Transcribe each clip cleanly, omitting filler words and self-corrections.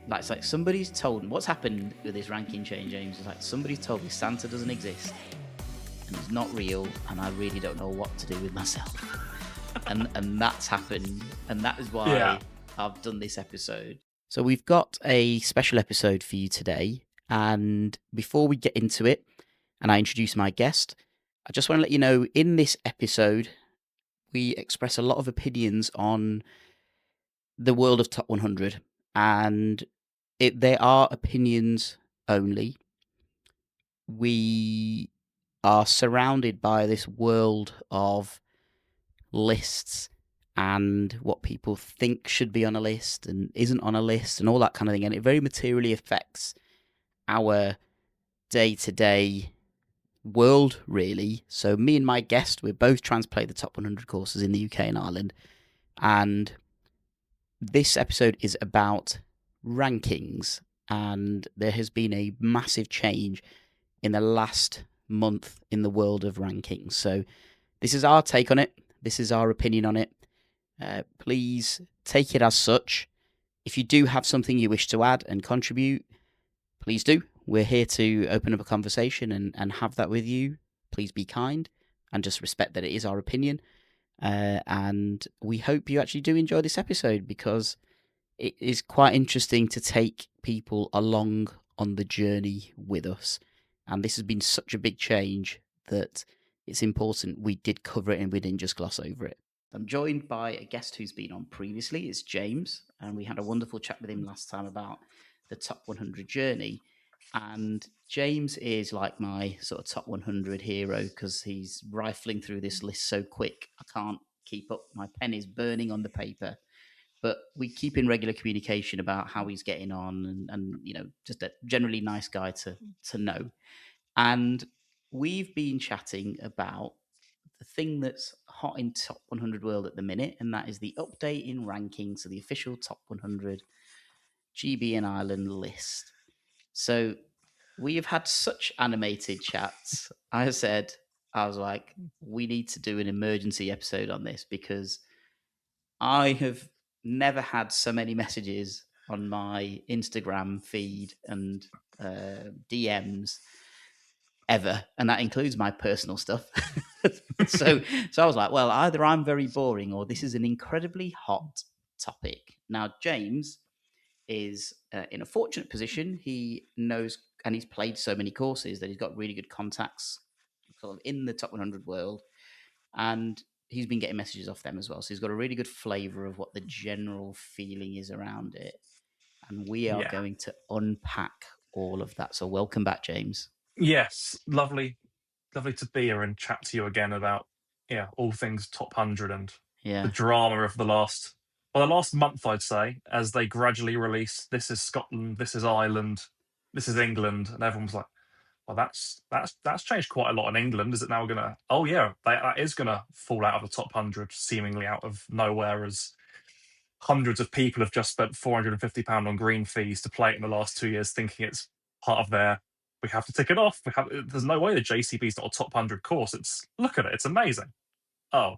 like it's like somebody's told me what's happened with this ranking change, James. Is like somebody's told me Santa doesn't exist and it's not real, and I really don't know what to do with myself. and that's happened, and that is why I've done this episode. So we've got a special episode for you today, and before we get into it, and I introduce my guest, I just want to let you know in this episode we express a lot of opinions on the world of top 100, and they are opinions only. We are surrounded by this world of lists and what people think should be on a list and isn't on a list and all that kind of thing, and it very materially affects our day-to-day world, really. So me and my guest, we're both trying to play the top 100 courses in the UK and Ireland, and this episode is about rankings, and there has been a massive change in the last month in the world of rankings. So this is our take on it. This is our opinion on it. Please take it as such. If you do have something you wish to add and contribute, please do. We're here to open up a conversation and have that with you. Please be kind and just respect that it is our opinion. And we hope you actually do enjoy this episode, because it is quite interesting to take people along on the journey with us. And this has been such a big change that it's important we did cover it and we didn't just gloss over it. I'm joined by a guest who's been on previously. It's James, and we had a wonderful chat with him last time about the top 100 journey. And James is like my sort of top 100 hero, because he's rifling through this list so quick. I can't keep up. My pen is burning on the paper. But we keep in regular communication about how he's getting on, and you know, just a generally nice guy to know. And we've been chatting about the thing that's hot in top 100 world at the minute, and that is the update in rankings, so the official top 100 GB and Ireland list. So we have had such animated chats. I was like, we need to do an emergency episode on this, because I have never had so many messages on my Instagram feed and DMs ever, and that includes my personal stuff. so, so I was like, well, either I'm very boring or this is an incredibly hot topic. Now, James is in a fortunate position. He knows and he's played so many courses that he's got really good contacts sort of in the top 100 world, and he's been getting messages off them as well. So he's got a really good flavour of what the general feeling is around it, and we are going to unpack all of that. So welcome back, James. Yes, lovely to be here and chat to you again about all things top 100 and the Yeah, drama of the last month, I'd say, as they gradually release this is Scotland, this is Ireland, this is England, and everyone's like, well, that's changed quite a lot in England. Is it now gonna? Oh yeah, that is gonna fall out of the top 100 seemingly out of nowhere, as hundreds of people have just spent £450 on green fees to play it in the last 2 years, thinking it's part of their. We have to tick it off. There's no way the JCB is not a top 100 course. Look at it. It's amazing. Oh,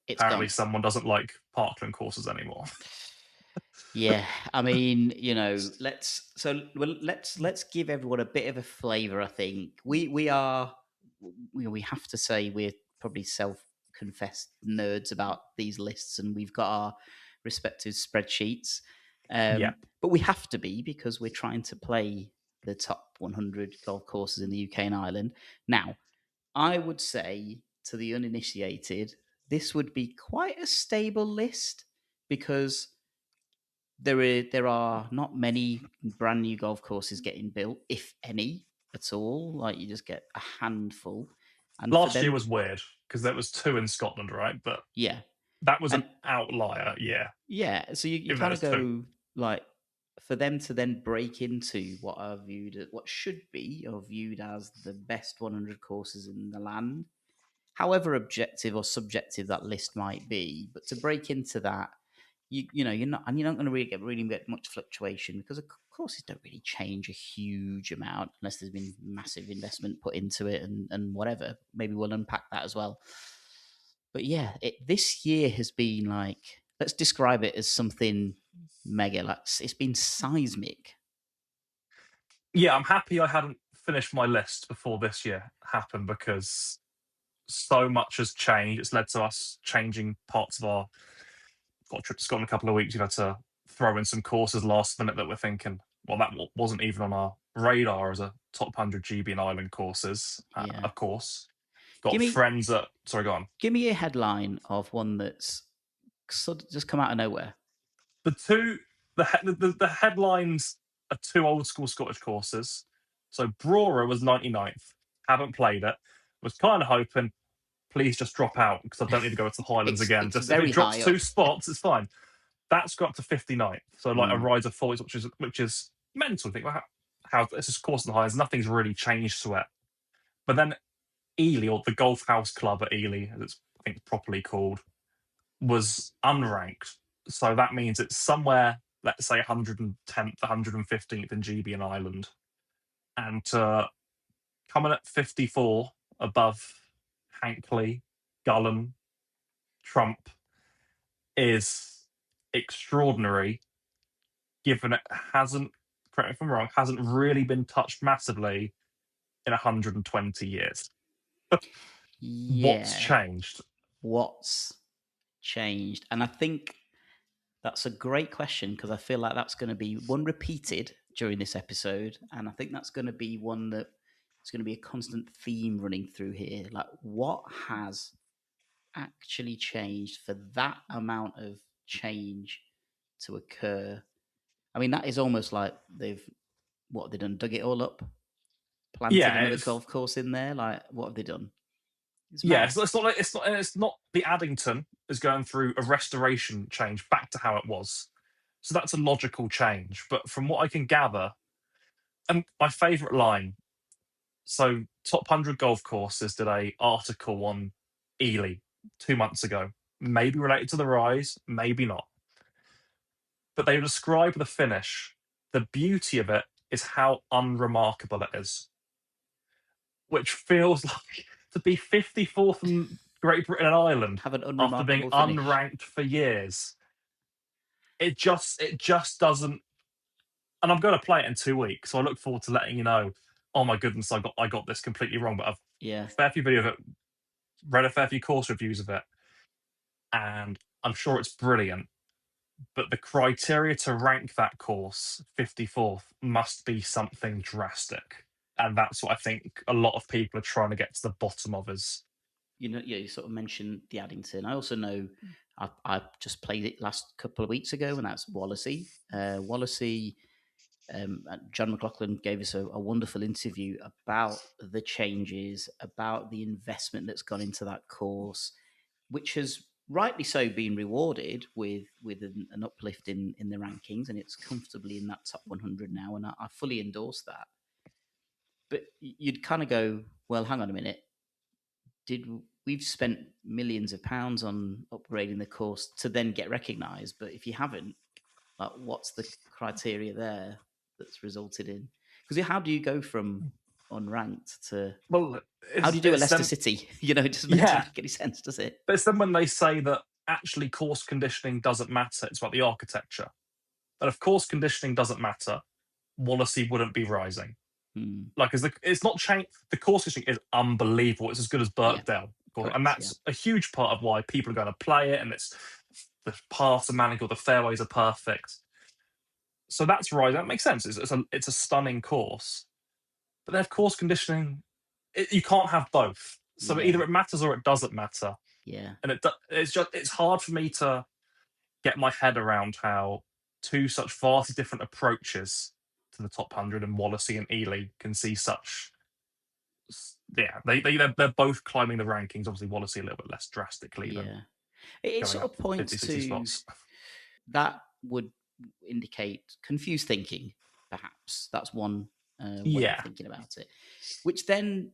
it's apparently gone. someone doesn't like Parkland courses anymore. Yeah, I mean, you know, let's give everyone a bit of a flavour. I think we are, we have to say we're probably self-confessed nerds about these lists, and we've got our respective spreadsheets. Yeah, But we have to be, because we're trying to play the top 100 golf courses in the UK and Ireland. Now, I would say to the uninitiated, this would be quite a stable list, because there are not many brand new golf courses getting built, if any at all. Like, you just get a handful, and for last year them, was weird because there was two in Scotland, right? But yeah, that was an and outlier. Yeah, yeah. So you even though kind of it's two. go like, for them to then break into what are viewed as, what should be or viewed as the best 100 courses in the land, however objective or subjective that list might be, but to break into that, you know, you're not going to really get much fluctuation, because of courses don't really change a huge amount unless there's been massive investment put into it, and whatever. Maybe we'll unpack that as well. But yeah, this year has been like, let's describe it as something mega. Like, it's been seismic. Yeah, I'm happy I hadn't finished my list before this year happened, because so much has changed. It's led to us changing parts of our. Got a trip to Scotland in a couple of weeks. We've had to throw in some courses last minute that we're thinking, well, that wasn't even on our radar as a top 100 GB and Island courses. Yeah. Of course, got Give me friends that. Sorry, go on. give me a headline of one that's sort of just come out of nowhere. The headlines are two old school Scottish courses. So Brora was 99th. Haven't played it. Was kind of hoping, please just drop out, because I don't need to go to the Highlands again. It's Just if it very drops high two up. spots, it's fine. That's got up to 59th. So like a Mm. rise of 40s, which is mental. Think about how this is course in the Highlands. Nothing's really changed to it. But then Elie, or the Golf House Club at Elie, as it's I think properly called, was unranked. So that means it's somewhere, let's say 110th, 115th in GB and Ireland. And coming at 54 above Hankley, Gullen, Trump is extraordinary, given it hasn't, correct me if I'm wrong, hasn't really been touched massively in 120 years. What's Yeah. changed? What's changed? And I think that's a great question, because I feel like that's going to be one repeated during this episode. And I think that's going to be one that it's going to be a constant theme running through here. Like, what has actually changed for that amount of change to occur? I mean, that is almost like what have they done? Dug it all up, planted Yeah, another golf course in there. Like, what have they done? It's yeah, mad. so it's not the Addington is going through a restoration change back to how it was. So that's a logical change. But from what I can gather, and my favourite line, so top 100 golf courses did a article on Elie 2 months ago, maybe related to the rise, maybe not. But they describe the finish. The beauty of it is how unremarkable it is, which feels like to be 54th in Great Britain and Ireland Have an after being unremarkable finish. unranked for years. It just doesn't. And I'm going to play it in 2 weeks, so I look forward to letting you know. Oh my goodness, I got this completely wrong. But I've Yeah. a fair few video of it, read a fair few course reviews of it, and I'm sure it's brilliant. But the criteria to rank that course 54th must be something drastic, and that's what I think a lot of people are trying to get to the bottom of. Is You sort of mentioned the Addington. I also know I just played it last couple of weeks ago, and that's Wallasey. Wallasey. John McLaughlin gave us a wonderful interview about the changes, about the investment that's gone into that course, which has rightly so been rewarded with an uplift in the rankings, and it's comfortably in that top 100 now, and I fully endorse that. But you'd kind of go, well, hang on a minute. We've spent millions of pounds on upgrading the course to then get recognised, but if you haven't, like, what's the criteria there that's resulted in? Because how do you go from unranked to well, how do you do a Leicester City? It doesn't yeah, make any sense, does it? but it's then when they say that actually course conditioning doesn't matter, it's about the architecture. And if course conditioning doesn't matter, Wallasey wouldn't be rising. Hmm. Like, it's not changed. The course conditioning is unbelievable. It's as good as Yeah, Birkdale, and correct. Yeah, that's a huge part of why people are going to play it. And it's the paths are manicured, the fairways are perfect. So that's right. That makes sense. It's a stunning course. But then, of course, conditioning, you can't have both. So yeah, either it matters or it doesn't matter. yeah, And it's hard for me to get my head around how two such vastly different approaches to the top 100 and Wallasey and Elie can see such. Yeah, they're both climbing the rankings. Obviously, Wallasey a little bit less drastically than yeah. It going sort up of points 50, 60 to spots. that would indicate confused thinking. Perhaps that's one way of Yeah, thinking about it, which then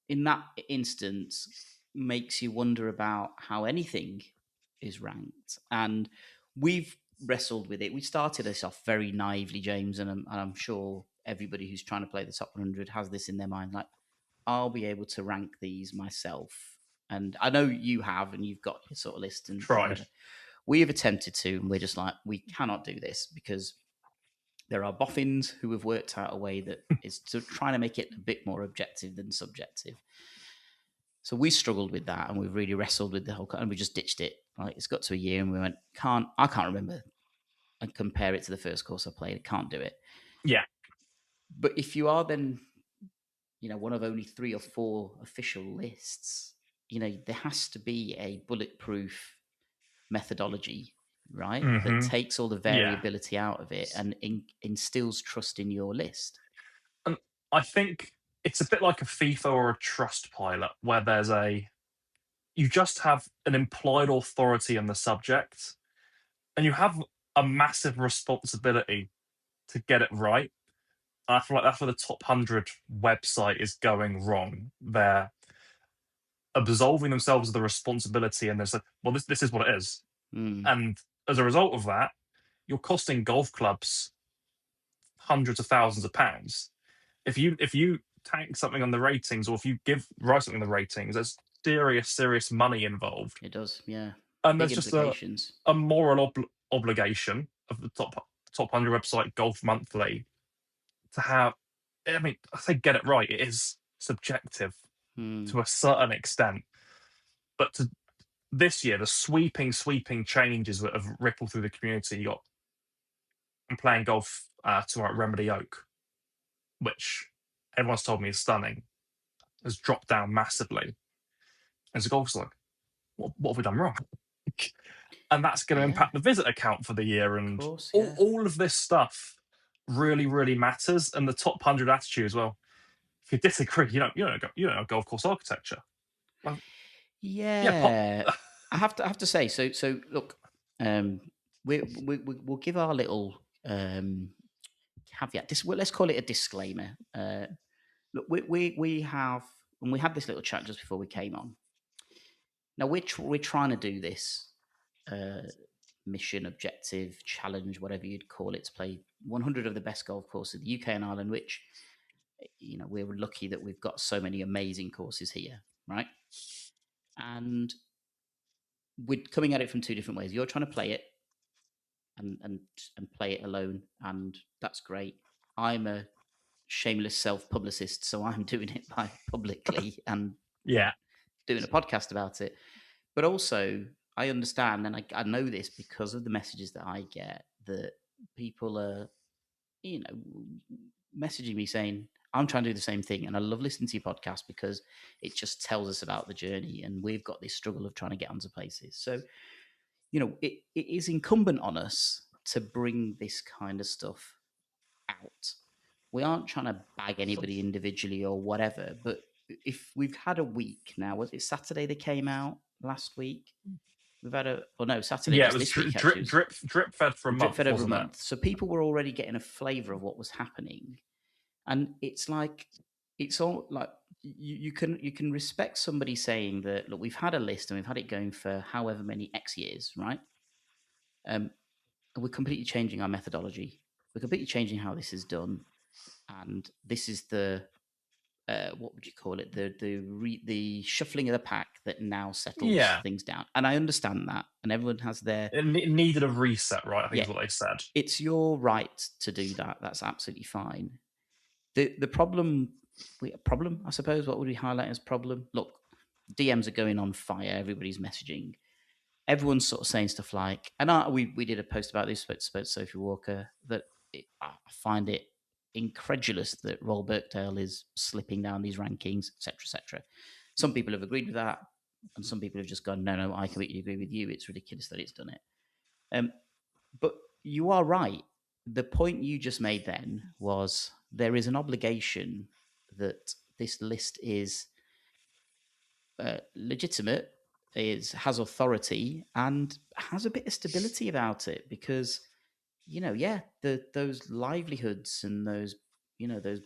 in that instance makes you wonder about how anything is ranked. And we've wrestled with it. We started this off very naively, James, and I'm sure everybody who's trying to play the top 100 has this in their mind. Like, I'll be able to rank these myself. And I know you have, and you've got your sort of list and tried. whatever. We have attempted to, and we're just like, we cannot do this because there are boffins who have worked out a way that is to trying to make it a bit more objective than subjective. So we struggled with that, and we've really wrestled with the whole, and we just ditched it. Like, it's got to a year, and we went, I can't remember and compare it to the first course I played. I can't do it. Yeah. But if you are then, one of only 3 or 4 official lists, there has to be a bulletproof methodology, right? That takes all the Yeah. variability out of it and instills trust in your list. And I think it's a bit like a FIFA or a trust pilot, where you just have an implied authority on the subject, and you have a massive responsibility to get it right. And I feel like that's where the top 100 website is going wrong. They're absolving themselves of the responsibility, and they're like, well, this is what it is. And as a result of that, you're costing golf clubs hundreds of thousands of pounds. If you tank something on the ratings, or if you write something on the ratings, there's serious money involved. It does, yeah. And Big there's just implications. a moral obligation of the top 100 website, Golf Monthly, to have. I mean, I say get it right. It is subjective to a certain extent, but this year, the sweeping changes that have rippled through the community. I'm playing golf tomorrow at Remedy Oak, which everyone's told me is stunning, has dropped down massively. And so golf's like, what have we done wrong? And that's going to impact the visitor count for the year. And all of this stuff really matters. And the top 100 attitude as well. If you disagree, you don't know golf course architecture. Well, I have to say. So look, we'll give our little caveat. Let's call it a disclaimer. Look, we have, and we had this little chat just before we came on. Now we're trying to do this mission, objective, challenge, whatever you'd call it, to play 100 of the best golf courses in the UK and Ireland, which, we're lucky that we've got so many amazing courses here, right? And we're coming at it from 2 different ways. You're trying to play it and play it alone, and that's great. I'm a shameless self-publicist, so I'm doing it publicly and doing a podcast about it. But also, I understand, and I know this because of the messages that I get, that people are, messaging me saying, I'm trying to do the same thing. And I love listening to your podcast because it just tells us about the journey. And we've got this struggle of trying to get onto places. So, it is incumbent on us to bring this kind of stuff out. We aren't trying to bag anybody individually or whatever. But if we've had a week now, was it Saturday they came out last week? We've had Saturday. Yeah, it was this week, drip fed for a month. Drip fed over a month. So people were already getting a flavour of what was happening. And it's like, it's all like, you can respect somebody saying that, look, we've had a list and we've had it going for however many X years, right? And we're completely changing our methodology. We're completely changing how this is done. And this is the, what would you call it? The shuffling of the pack that now settles things down. And I understand that. And everyone has their... It needed a reset, right? I think is what they said. It's your right to do that. That's absolutely fine. The problem, I suppose, what would we highlight as problem? Look, DMs are going on fire. Everybody's messaging. Everyone's sort of saying stuff like, and we did a post about this, spoke to Sophie Walker, that I find it incredulous that Royal Birkdale is slipping down these rankings, etc., etc. Some people have agreed with that, and some people have just gone, no, I completely agree with you. It's ridiculous that it's done it. But you are right. The point you just made then was there is an obligation that this list is legitimate, has authority, and has a bit of stability about it, because those livelihoods and those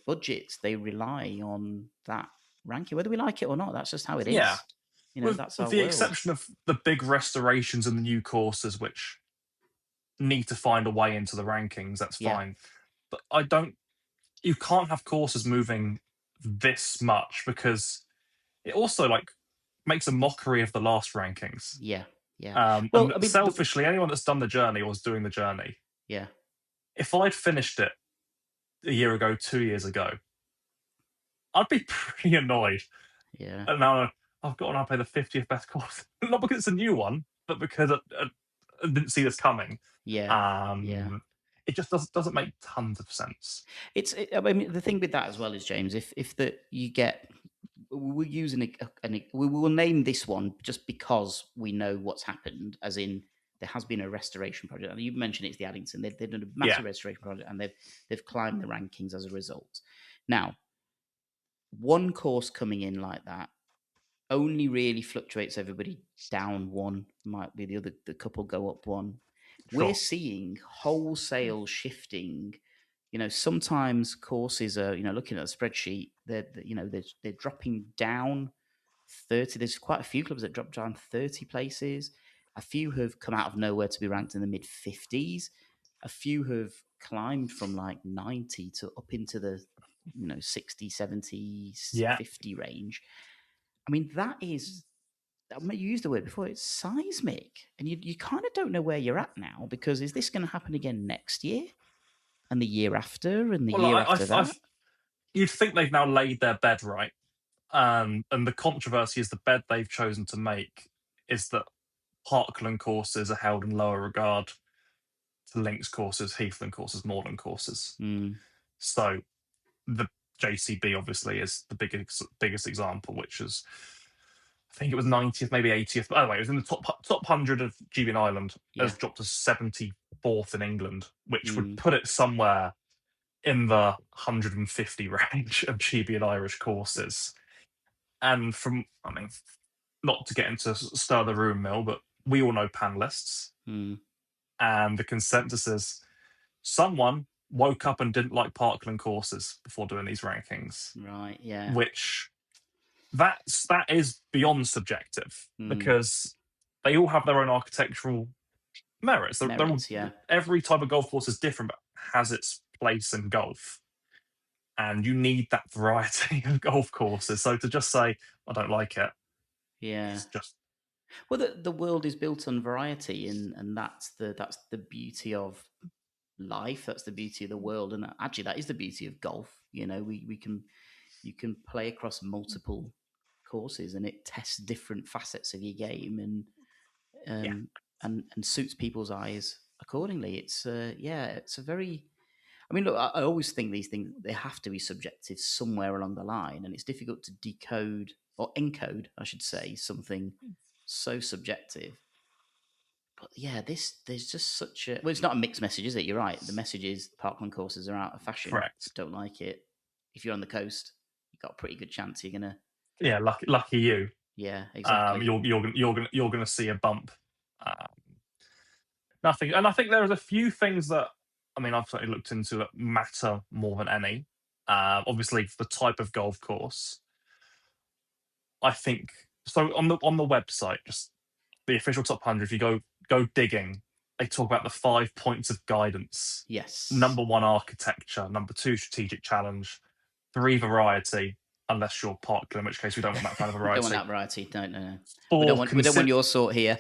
budgets, they rely on that ranking, whether we like it or not. That's just how it is. That's our with the world. exception of the big restorations and the new courses, which need to find a way into the rankings. That's fine, but you can't have courses moving this much, because it also makes a mockery of the last rankings. Yeah. Yeah. Well, And I mean, selfishly, anyone that's done the journey or is doing the journey, yeah, if I'd finished it a year ago, 2 years ago, I'd be pretty annoyed. yeah, And now I've got to pay the 50th best course, not because it's a new one, but because I didn't see this coming. yeah, yeah. Um, it just doesn't make tons of sense. I mean, the thing with that as well is, James, if that you get, we're using we will name this one just because we know what's happened, as in there has been a restoration project. And you mentioned it's the Addington. They've done a Yeah, massive restoration project, and they've climbed the rankings as a result. Now, one course coming in like that only really fluctuates everybody down one. Might be the couple go up one. We're sure. seeing wholesale shifting. Sometimes courses are, looking at a spreadsheet, they're dropping down 30. There's quite a few clubs that dropped down 30 places. A few have come out of nowhere to be ranked in the mid 50s. A few have climbed from like 90 to up into the 60, 70, Yeah. 50 range. I mean, that is, I mean, you used the word before, it's seismic. And you kind of don't know where you're at now, because is this going to happen again next year? And the year after? And the Well, year after that? you'd think they've now laid their bed right. And the controversy is the bed they've chosen to make is that Parkland courses are held in lower regard to links courses, Heathland courses, moorland courses. Mm, So the JCB obviously is the biggest example, which is, I think it was 90th, maybe 80th. By the way, it was in the top 100 of GB and Ireland. It yeah. has dropped to 74th in England, which would Mm, put it somewhere in the 150 range of GB and Irish courses. And I mean, not to get into stir the room mill, but we all know panelists, mm, and the consensus is someone woke up and didn't like Parkland courses before doing these rankings, right. Yeah. which that is beyond subjective, Mm, because they all have their own architectural merits. merits. Yeah. Every type of golf course is different, but has its place in golf, and you need that variety of golf courses. So to just say I don't like it, Yeah. it's just Well, the world is built on variety, and that's the beauty of life. That's the beauty of the world, and actually, that is the beauty of golf. We can you can play across multiple courses, and it tests different facets of your game, and yeah, and suits people's eyes accordingly. It's a very. I mean, look, I always think these things, they have to be subjective somewhere along the line, and it's difficult to decode or encode, I should say, something so subjective. But yeah, there's just such a, well, it's not a mixed message, is it? You're right. The message is Parkland courses are out of fashion. correct. Don't like it. If you're on the coast, you've got a pretty good chance you're gonna. Yeah, lucky you. Yeah, exactly. You're gonna see a bump. Um, Nothing, and I think there's a few things that, I mean, I've certainly looked into that matter more than any. Obviously, the type of golf course. I think so. On the website, just the official top 100. If you go digging, they talk about the 5 points of guidance. Yes. Number one, architecture. Number two, strategic challenge. Three, variety. Unless you're Parkland, in which case we don't want that kind of We don't want variety. that variety. No, no, no. Four, We don't want your sort here.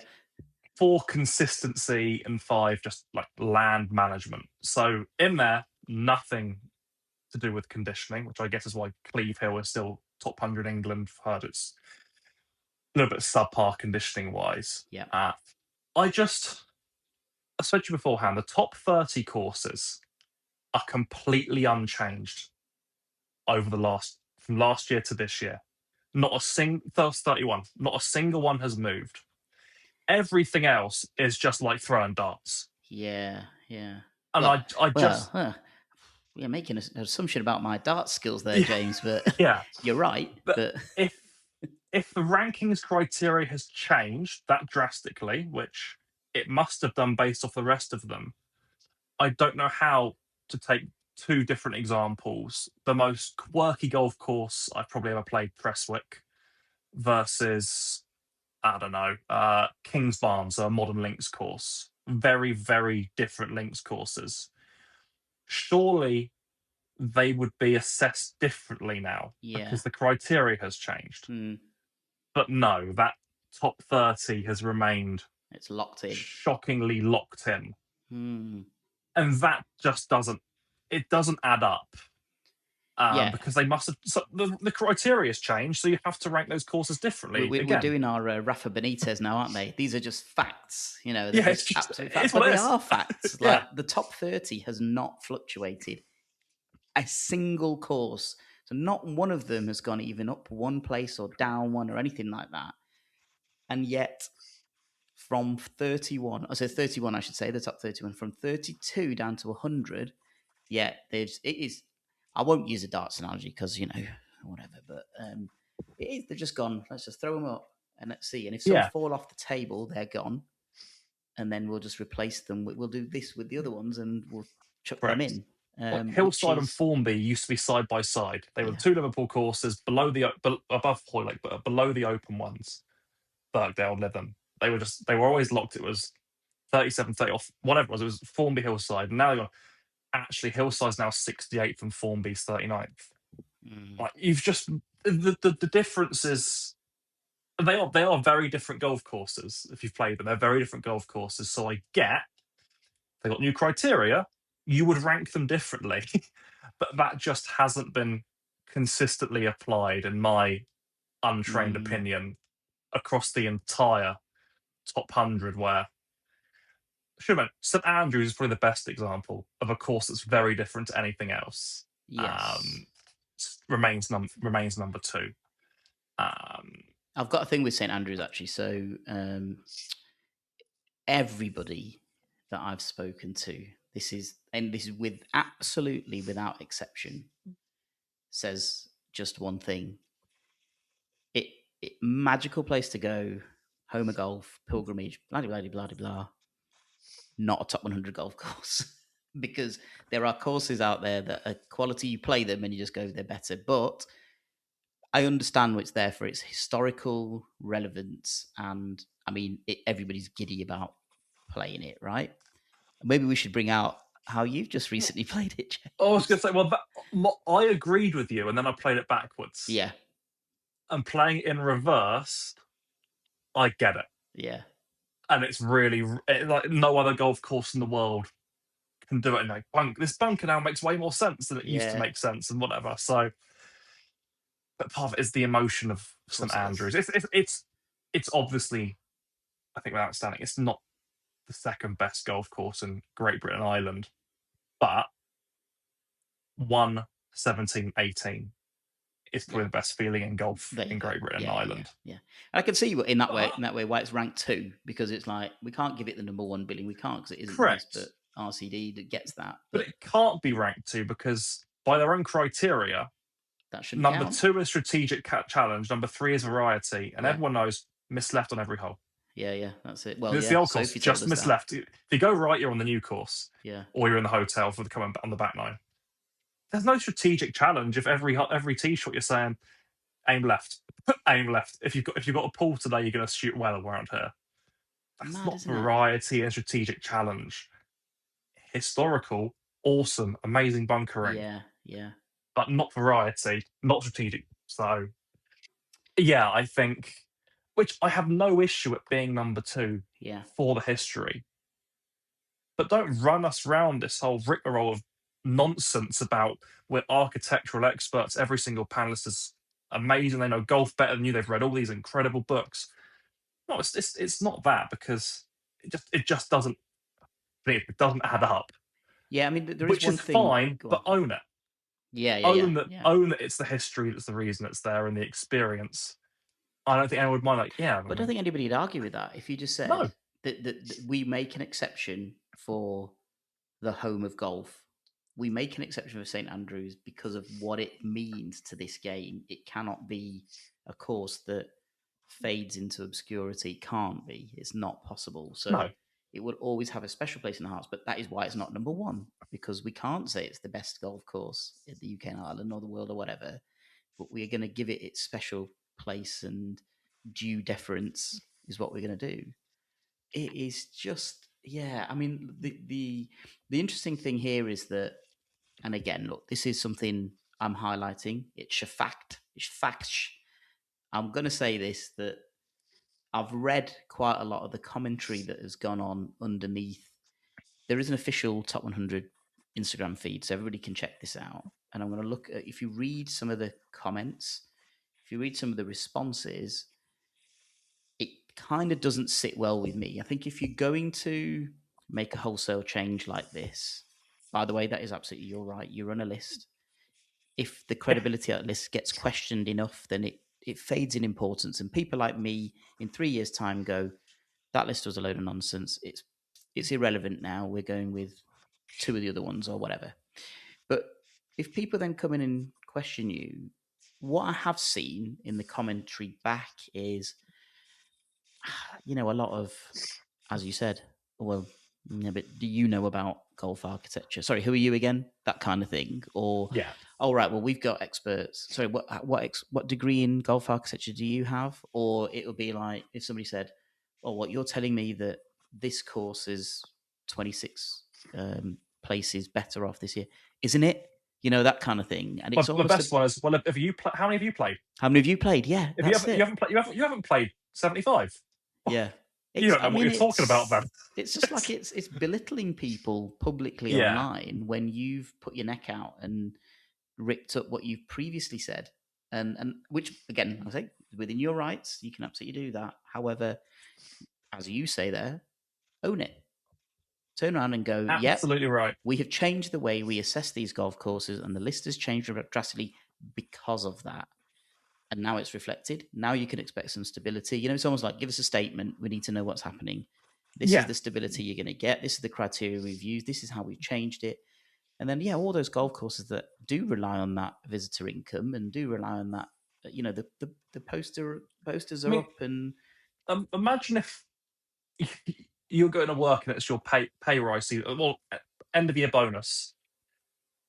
four, consistency, and five, just like land management. So in there, nothing to do with conditioning, which I guess is why Cleve Hill is still top 100 England. I've heard it's a little bit subpar conditioning wise. Yeah. I said to you beforehand, the top 30 courses are completely unchanged over from last year to this year. Not a single, first 31, not a single one has moved. Everything else is just like throwing darts. Yeah, yeah. And Well, I well, just, you're making an assumption about my dart skills there, James, but yeah. you're right. But But if the rankings criteria has changed that drastically, which it must have done based off the rest of them, I don't know how to take two different examples. The most quirky golf course I've probably ever played, Prestwick, versus, I don't know, Kings Barnes, a modern links course. Very, very different links courses. Surely they would be assessed differently now yeah. because the criteria has changed. Hmm. But no, that top 30 has remained It's locked in. shockingly locked in, Hmm. and that just doesn't add up. Yeah, Because they must have the criteria's changed, so you have to rank those courses differently we're again. doing our Rafa Benitez now, aren't they? These are just facts. They're Yeah, just absolute facts, it's but what it they is. are facts. Yeah, Like the top 30 has not fluctuated a single course. So not one of them has gone even up one place or down one or anything like that. And yet from 31, I say 31, I should say, the top 31, from 32 down to 100, yeah, it is, I won't use a darts analogy because, whatever, but it is, they've just gone, let's just throw them up and let's see. And if some yeah, fall off the table, they're gone. And then we'll just replace them. We'll do this with the other ones and we'll chuck them correct. in. Like Which Hillside and is, Formby used to be side by side. They were the yeah. two Liverpool courses above Hoylake, but below the open ones. Birkdale, Lytham. They were always locked. It was 37, 30 off, whatever it was. It was Formby Hillside. And now they're going, actually, Hillside's now 68th and Formby's 39th. Mm, Like, you've just, the difference is, they are very different golf courses. If you've played them, they're very different golf courses. So I get they got new criteria. You would rank them differently, but that just hasn't been consistently applied, in my untrained mm, opinion, across the entire top 100. Where should have been St Andrews is probably the best example of a course that's very different to anything else. yes. Um, remains number two. Um, I've got a thing with St Andrews actually. So everybody that I've spoken to, this is with absolutely without exception, says just one thing. It, magical place to go, home of golf, pilgrimage, blah blah blah blah blah. Not a top 100 golf course because there are courses out there that are quality. You play them and you just go, they're better. But I understand what's there for its historical relevance, and I mean, everybody's giddy about playing it, right? Maybe we should bring out how you've just recently played it, I was going James. to say, well, I agreed with you, and then I played it backwards. Yeah, And playing it in reverse, I get it. yeah, And it's really like no other golf course in the world can do it. And like this bunker now makes way more sense than it used to yeah. make sense, and whatever. So, but part of it is the emotion of Of St course it is. Andrews. It's obviously, I think, without standing, it's not the second best golf course in Great Britain and Ireland, but 1-17-18 is Yeah, probably the best feeling in golf there you in go. Great Britain and Yeah, yeah, Ireland. yeah. I can see in that way. In that way, why it's ranked two, because it's like we can't give it the number one billing. We can't because it isn't the best. But Correct. RCD that gets that, But but it can't be ranked two because, by their own criteria, that shouldn't number count. two is strategic challenge, number three is variety, and Yeah, everyone knows miss left on every hole. yeah, yeah. That's it. Well, It's the yeah. old course, Sophie told just us miss that. left. If you go right, you're on the new course, Yeah, or you're in the hotel for the coming on the back nine. There's no strategic challenge if every tee shot you're saying aim left, aim left. If you've got a pull today, you're going to shoot well around here. That's mad, not isn't it? variety and strategic challenge. Historical, awesome, amazing bunkering, Yeah, yeah, but not variety, not strategic. So yeah, I think, which I have no issue at being number two yeah. for the history, but don't run us round this whole rigmarole of nonsense about we're architectural experts. Every single panelist is amazing. They know golf better than you. They've read all these incredible books. No, it's not that, because it just doesn't, it doesn't add up. Yeah, I mean, there is Which one is thing. fine, Go but on. own it. Yeah, yeah, yeah, Own that. yeah. Own that it's the history that's the reason it's there, and the experience. I don't think anyone would mind. Like, yeah, I But I don't mean, think anybody would argue with that if you just said no, that we make an exception for the home of golf. We make an exception for St Andrews because of what it means to this game. It cannot be a course that fades into obscurity. It can't be. It's not possible. So no. it will always have a special place in the hearts. But that is why it's not number one, because we can't say it's the best golf course in the UK and Ireland or the world or whatever. But we're going to give it its special place, and due deference is what we're going to do. It is just, yeah. I mean, the interesting thing here is that, and again, look, this is something I'm highlighting. It's a fact. It's facts. I'm going to say this, that I've read quite a lot of the commentary that has gone on underneath. There is an official top 100 Instagram feed, so everybody can check this out. And I'm going to look at, if you read some of the comments, if you read some of the responses, it kind of doesn't sit well with me. I think if you're going to make a wholesale change like this, by the way, that is absolutely, you're right. You run a list. If the credibility of that list gets questioned enough, then it fades in importance. And people like me in 3 years' time go, that list was a load of nonsense. It's irrelevant now. We're going with two of the other ones or whatever. But if people then come in and question you, what I have seen in the commentary back is, a lot of, as you said, well, yeah, but do you know about golf architecture? Sorry, who are you again? That kind of thing. Or, Yeah. oh, right, well, we've got experts. Sorry, what degree in golf architecture do you have? Or it would be like if somebody said, oh, what you're telling me that this course is 26 places better off this year, isn't it? That kind of thing. And Well, it's the almost best one is, well, have you how many have you played? how many have you played? Yeah, If that's it. you haven't played 75. Yeah. You don't know what you're talking about, then. It's just like it's belittling people publicly Yeah. online when you've put your neck out and ripped up what you've previously said. And which, again, I say, within your rights, you can absolutely do that. However, as you say there, own it. Turn around and go, yep, Absolutely right. we have changed the way we assess these golf courses, and the list has changed drastically because of that. And now it's reflected. Now you can expect some stability. It's almost like, give us a statement. We need to know what's happening. This is the stability you're going to get. This is the criteria we've used. This is how we've changed it. And then, all those golf courses that do rely on that visitor income and do rely on that, the posters are up and imagine if you're going to work and it's your pay rise, well, end of year bonus,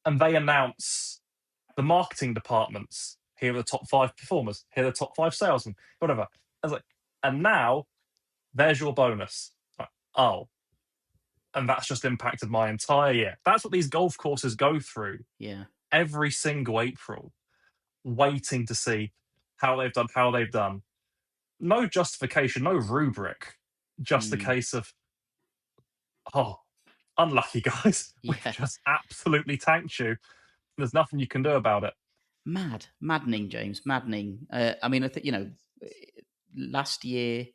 and they announce the marketing departments. Here are the top 5 performers. Here are the top 5 salesmen. Whatever. I was like, and now there's your bonus. Like, oh, and that's just impacted my entire year. That's what these golf courses go through yeah, every single April, waiting to see how they've done. No justification, no rubric, just a case of, oh, unlucky guys. We've yeah. just absolutely tanked you. There's nothing you can do about it. Maddening, James, maddening. I mean, I think, last year,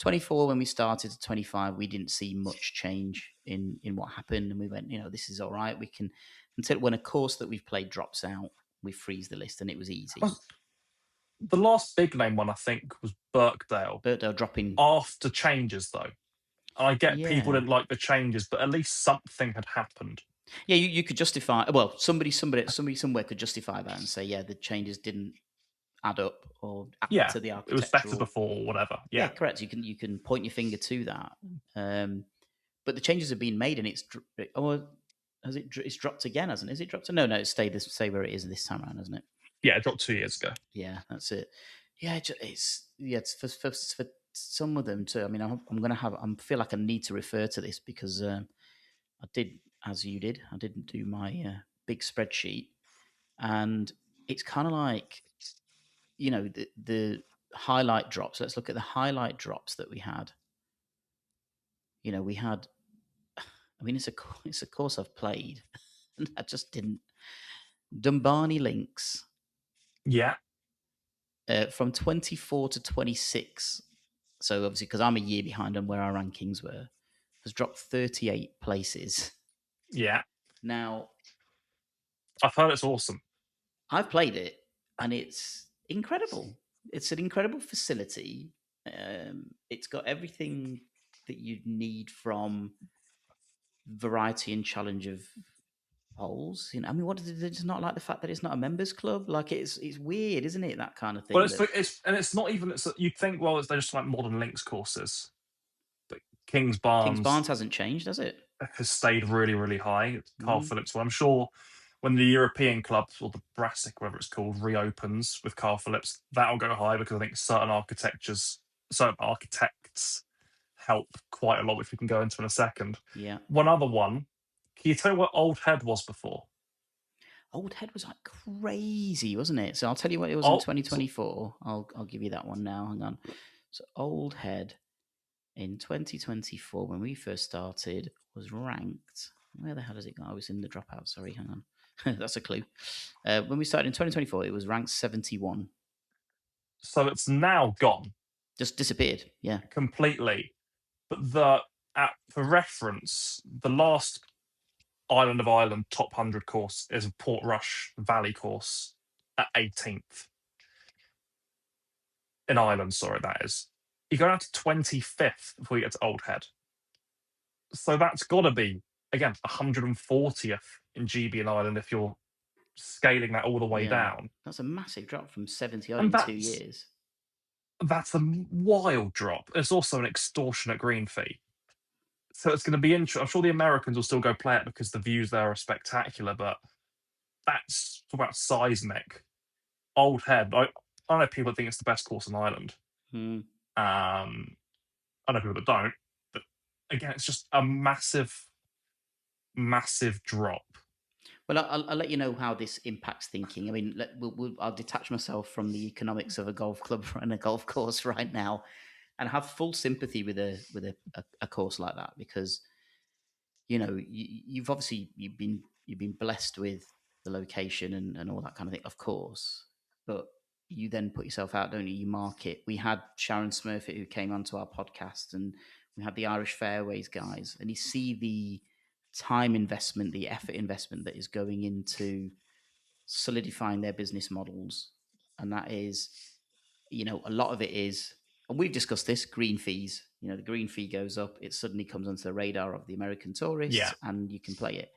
24, when we started to 25, we didn't see much change in what happened. And we went, this is all right. We can, until when a course that we've played drops out, we freeze the list, and it was easy. The last big name one, I think, was Birkdale. Birkdale dropping. After changes, though. I get people Yeah. didn't like the changes, but at least something had happened. Yeah, you could justify. Well, somebody somewhere could justify that and say, yeah, the changes didn't add up or add to the It architectural. was better before, or whatever. Yeah, correct. You can point your finger to that. But the changes have been made, and it's it's dropped again, hasn't it? Is it dropped? No, it's stay where it is this time around, hasn't it? Yeah, it dropped 2 years ago. Yeah, that's it. Yeah, it's for some of them too. I mean, I feel like I need to refer to this because I did, as you did, I didn't do my big spreadsheet, and it's kind of like, the highlight drops. Let's look at the highlight drops that we had. We had. I mean, it's a course I've played, and I just didn't. Dumbarnie Links. Yeah. From 24 to 26. So obviously, because I'm a year behind on where our rankings were, has dropped 38 places. Yeah. Now, I've heard it's awesome. I've played it, and it's incredible. It's an incredible facility. It's got everything that you'd need from variety and challenge of holes. I mean, what is it? It's not like the fact that it's not a members club. Like it's weird, isn't it? That kind of thing. Well, it's not even. You'd think, well, they're just like modern links courses. But Kings Barnes hasn't changed, has it? has stayed really, really high. Carl Phillips. Well, I'm sure when the European clubs or the Brassic, whatever it's called, reopens with Carl Phillips, that'll go high because I think certain architects help quite a lot, which we can go into in a second. Yeah. One other one. Can you tell me what Old Head was before? Old Head was like crazy, wasn't it? So I'll tell you what it was in 2024. I'll give you that one now. Hang on. So Old Head in 2024, when we first started, was ranked. Where the hell is it gone? I was in the dropout. Sorry, hang on. That's a clue. When we started in 2024, it was ranked 71. So it's now gone Just disappeared. Yeah. completely. But for reference, the last Island of Ireland top 100 course is a Portrush Valley course at 18th in Ireland. Sorry, that is. You go down to 25th before you get to Old Head. So that's got to be again 140th in GB in Ireland if you're scaling that all the way Yeah. down. That's a massive drop from 70 odd And in 2 years. that's a wild drop. It's also an extortionate green fee. So it's going to be interesting. I'm sure the Americans will still go play it because the views there are spectacular, but that's talk about seismic. Old Head. I know people that think it's the best course in Ireland. Hmm. I know people that don't, but again, it's just a massive, massive drop. Well, I'll let you know how this impacts thinking. I mean, I'll detach myself from the economics of a golf club and a golf course right now, and have full sympathy with a course like that, because you've obviously you've been blessed with the location and all that kind of thing, of course, but you then put yourself out, don't you? You market. We had Sharon Smurfit who came onto our podcast, and we had the Irish Fairways guys, and you see the time investment, the effort investment that is going into solidifying their business models, and that is, a lot of it is, and we've discussed this, green fees. The green fee goes up, it suddenly comes onto the radar of the American Yeah. tourists, and you can play it.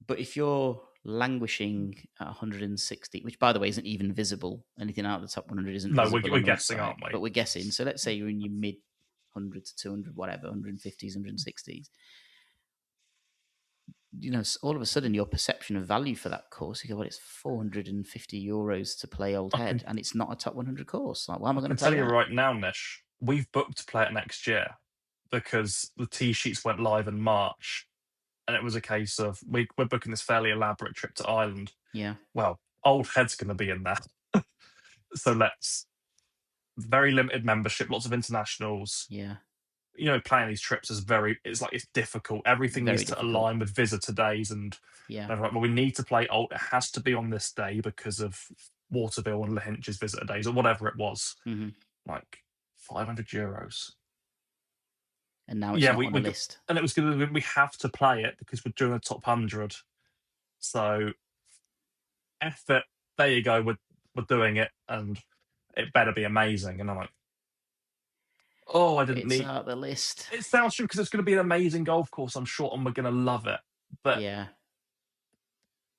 But if you're languishing at 160, which by the way isn't even visible, anything out of the top 100 isn't No, visible we're on the guessing, website, aren't we? but we're guessing. So let's say you're in your mid 100 to 200, whatever, 150s, 160s. All of a sudden your perception of value for that course, you go, well, it's €450 to play Old I can Head, and it's not a top 100 course. Like, why am I I going to can play tell you that? right now, Nish, we've booked to play it next year because the tee sheets went live in March, and it was a case of we're booking this fairly elaborate trip to Ireland. Yeah, Well, Old Head's going to be in there, so let's very limited membership, lots of internationals. yeah, Planning these trips is it's difficult. Everything very needs to difficult. align with visitor days, and Yeah, they're like, well, we need to play Old. It has to be on this day because of Waterville and Lahinch's visitor days or whatever it was. hmm Like €500. and now it's Yeah, not on a we list. and it was gonna we have to play it because we're doing a top 100. So effort, there you go. We're doing it, and it better be amazing. And I'm like, oh, I didn't It's need. out the list. It sounds true because it's going to be an amazing golf course, I'm sure, and we're going to love it. But Yeah,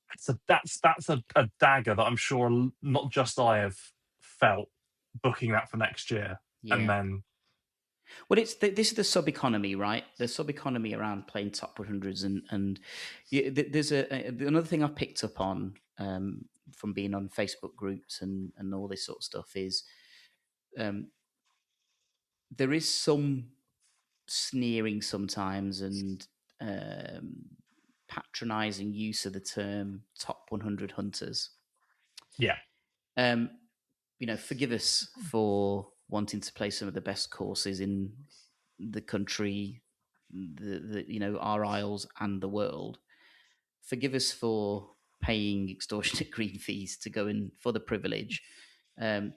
that's a dagger that I'm sure not just I have felt booking that for next year, and yeah. then Well, this is the sub economy, right? The sub economy around playing top 100s, and there's another thing I picked up on, from being on Facebook groups and all this sort of stuff is, um, there is some sneering sometimes, and um, patronizing use of the term top 100 hunters. yeah, Um, Forgive us for wanting to play some of the best courses in the country, our isles and the world. Forgive us for paying extortionate green fees to go in for the privilege. Um,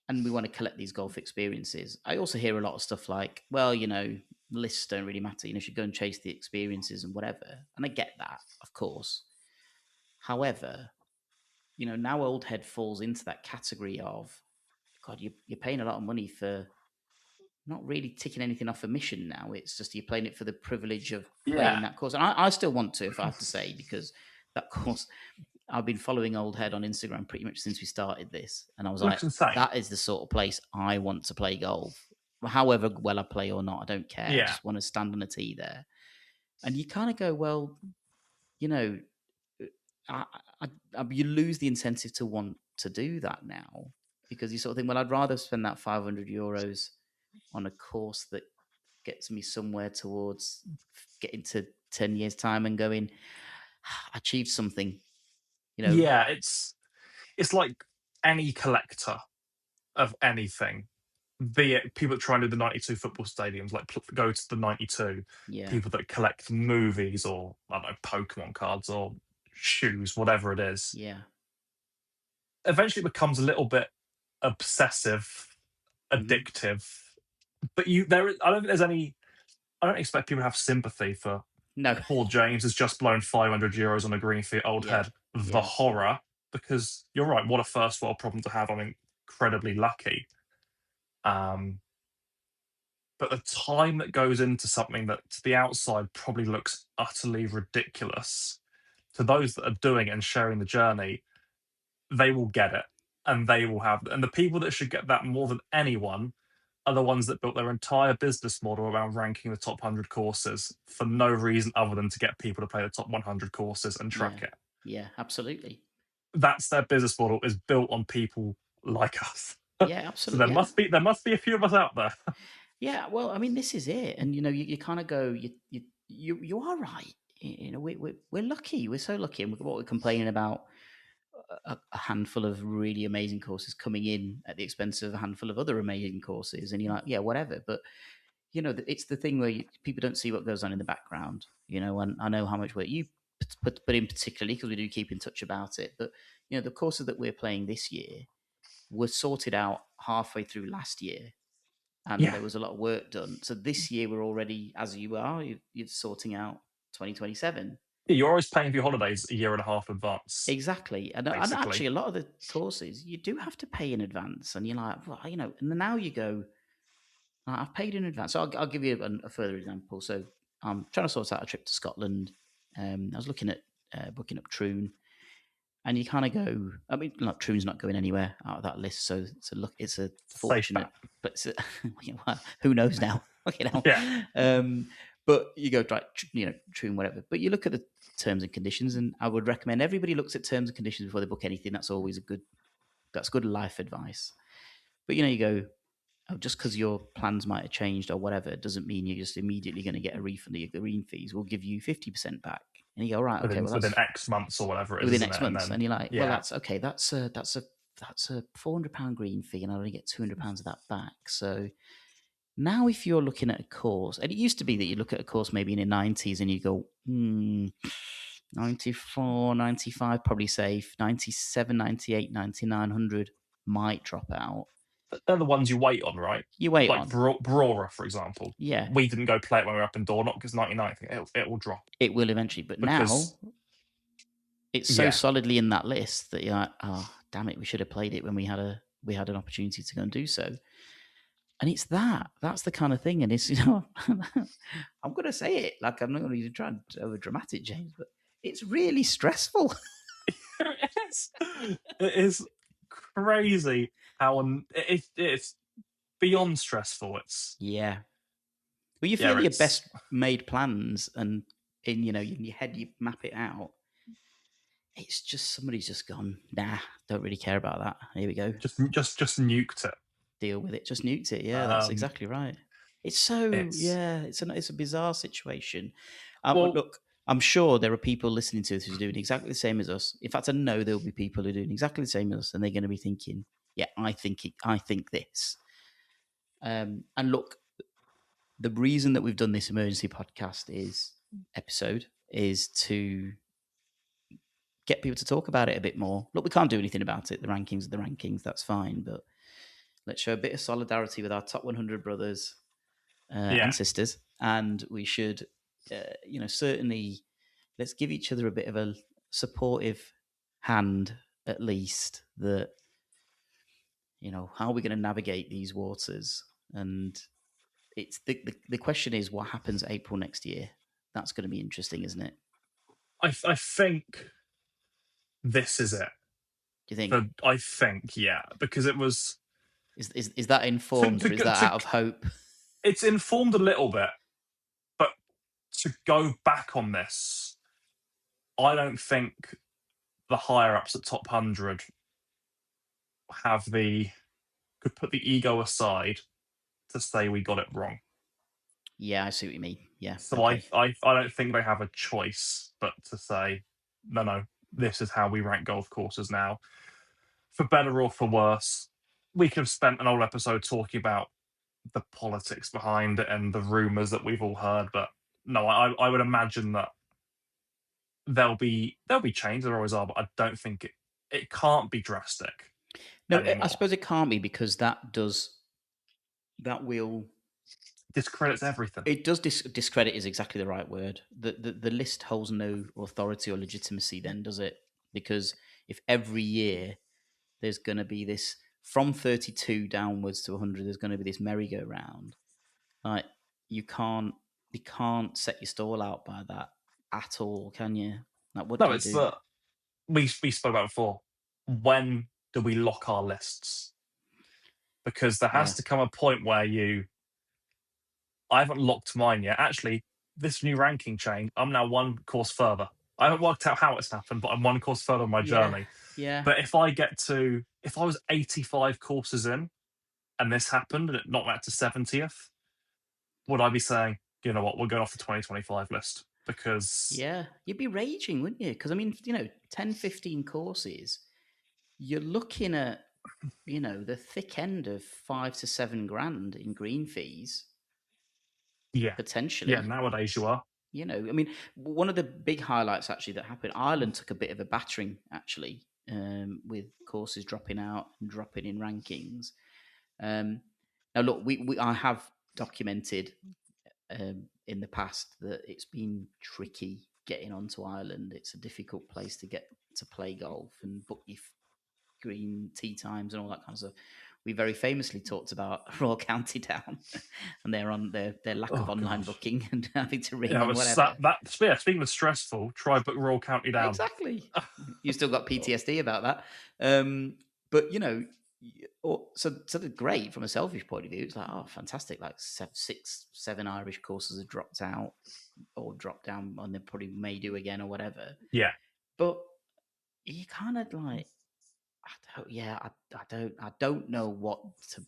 and we want to collect these golf experiences. I also hear a lot of stuff like, well, lists don't really matter. You should go and chase the experiences and whatever. And I get that, of course. However, now Old Head falls into that category of, God, you're paying a lot of money for not really ticking anything off a mission now. It's just you're playing it for the privilege of yeah. playing that course. And I still want to, if I have to say, because that course, I've been following Old Head on Instagram pretty much since we started this. And I was like, Looks insane. that is the sort of place I want to play golf. However well I play or not, I don't care. I Yeah, just want to stand on a tee there. And you kind of go, well, you know, I, you lose the incentive to want to do that now, because you sort of think, well, I'd rather spend that €500 on a course that gets me somewhere towards getting to 10 years time and going, I achieved something, you know. yeah. It's like any collector of anything. be it people that try and do the 92 football stadiums, like go to the 92, Yeah. people that collect movies or, I don't know, Pokemon cards or shoes, whatever it is, Yeah. eventually it becomes a little bit obsessive, Hmm. addictive. But I don't think there's any. I don't expect people to have sympathy for No. poor James has just blown €500 on a green for Old Yeah. Head. The Yeah. horror, because you're right. What a first world problem to have. I'm incredibly lucky. Um, but the time that goes into something that to the outside probably looks utterly ridiculous, to those that are doing it and sharing the journey, they will get it, and they will have. And the people that should get that more than anyone are the ones that built their entire business model around ranking the top 100 courses for no reason other than to get people to play the top 100 courses and Yeah. track it. Yeah. Absolutely. That's their business model, is built on people like us. Yeah. So Absolutely. Yeah. there must be a few of us out there. Yeah. Well, I mean, this is it, and you kind of go, you are right. We're lucky. We're so lucky, and what we're complaining about a handful of really amazing courses coming in at the expense of a handful of other amazing courses, and you're like, yeah, whatever. But it's the thing where people don't see what goes on in the background. And I know how much work you put in, particularly because we do keep in touch about it. But the courses that we're playing this year were sorted out halfway through last year, and Yeah. there was a lot of work done. So this year we're already, as you are, you're sorting out 2027. You're always paying for your holidays a year and a half advance, Exactly, and actually basically. a lot of the courses you do have to pay in advance, and you're like, well, and now you go, I've paid in advance. So I'll give you a further example. So I'm trying to sort out a trip to Scotland. I was looking at booking up Troon, and you kind of go. I mean, like Troon's not going anywhere out of that list, so it's a Safe bet. fortunate, but who knows now? Yeah. But you go right, Troon, whatever. But you look at the terms and conditions, and I would recommend everybody looks at terms and conditions before they book anything. That's good life advice. But you go, oh, just because your plans might have changed or whatever doesn't mean you're just immediately going to get a refund of your green fees. We'll give you 50% back. And you go, right, okay, well Within that's X months or whatever it is, within isn't X it? And months. And then, you're like, well, yeah. that's okay. That's a £400 green fee, and I only get £200 of that back. So now, if you're looking at a course, and it used to be that you look at a course maybe in the 90s and you go, 94, 95, probably safe. 97, 98, 99, 100 might drop out. They're the ones you wait on, right? You wait Like on. Brora, for example. Yeah, We didn't go play it when we were up in door, not because 99, I think it will drop. it will eventually. But Because, now it's so yeah, solidly in that list that you're like, oh, damn it, we should have played it when we had an opportunity to go and do so. And it's that's the kind of thing. And it's, I'm going to say it, like, I'm not going to even try and over dramatic, James, but it's really stressful. it is. It is crazy how it's beyond stressful. Yeah. Well, you Yeah, feel your it's best made plans, and in your head, you map it out. It's just somebody's just gone, nah, don't really care about that. Here we go. just nuked it. Deal with it. Just nuked it. Yeah, that's Um, exactly right. It's so, it's yeah, it's a bizarre situation. well, Look, I'm sure there are people listening to this who's doing exactly the same as us. In fact, I know there will be people who are doing exactly the same as us, and they're going to be thinking, yeah, I think this. And look, the reason that we've done this emergency podcast episode is to get people to talk about it a bit more. Look, we can't do anything about it. The rankings are the rankings. That's fine, but let's show a bit of solidarity with our top 100 brothers yeah. and sisters, and we should, certainly let's give each other a bit of a supportive hand, at least. That how are we going to navigate these waters? And it's the question is, what happens April next year? That's going to be interesting, isn't it? I think this is it. Do you think? I think, yeah, because it was Is that informed, or is that out of hope? it's informed a little bit, but to go back on this, I don't think the higher ups at top 100 could put the ego aside to say we got it wrong. Yeah, I see what you mean. Yeah, So okay. I don't think they have a choice but to say, no, this is how we rank golf courses now, for better or for worse. we could have spent an whole episode talking about the politics behind it and the rumors that we've all heard, but no, I would imagine that there'll be change. There always are, but I don't think it can't be drastic No, I anymore. suppose it can't be because that will Discredits everything. it does discredit is exactly the right word. The list holds no authority or legitimacy then, does it? Because if every year there's going to be this from 32 downwards to 100, there's going to be this merry-go-round. Like you can't set your stall out by that at all, can you? Like, what No, do you it's do? that we spoke about before. When do we lock our lists? Because there has Yeah, to come a point where I haven't locked mine yet. Actually, this new ranking change, I'm now one course further. I haven't worked out how it's happened, but I'm one course further on my yeah, journey. yeah, But if I was 85 courses in and this happened and it knocked that to 70th, would I be saying, you know what, we're going off the 2025 list? Because, yeah. You'd be raging, wouldn't you? Because I mean, 10, 15 courses. You're looking at the thick end of 5 to 7 grand in green fees yeah, yeah, potentially. nowadays you are. I mean, one of the big highlights actually that happened, Ireland took a bit of a battering actually, with courses dropping out and dropping in rankings. Um, Now, look, I have documented in the past that it's been tricky getting onto Ireland. It's a difficult place to get to play golf and book your green tea times and all that kind of stuff. We very famously talked about Royal County Down and their lack of Oh, online God. booking and having to ring Yeah, and was whatever. yeah, speaking of stressful, try book Royal County down. Exactly. You still got PTSD about that. But so they're great from a selfish point of view. It's like, oh, fantastic! Like 7 Irish courses have dropped out or dropped down, and they probably may do again or whatever. Yeah, But you kind of like, I don't know what to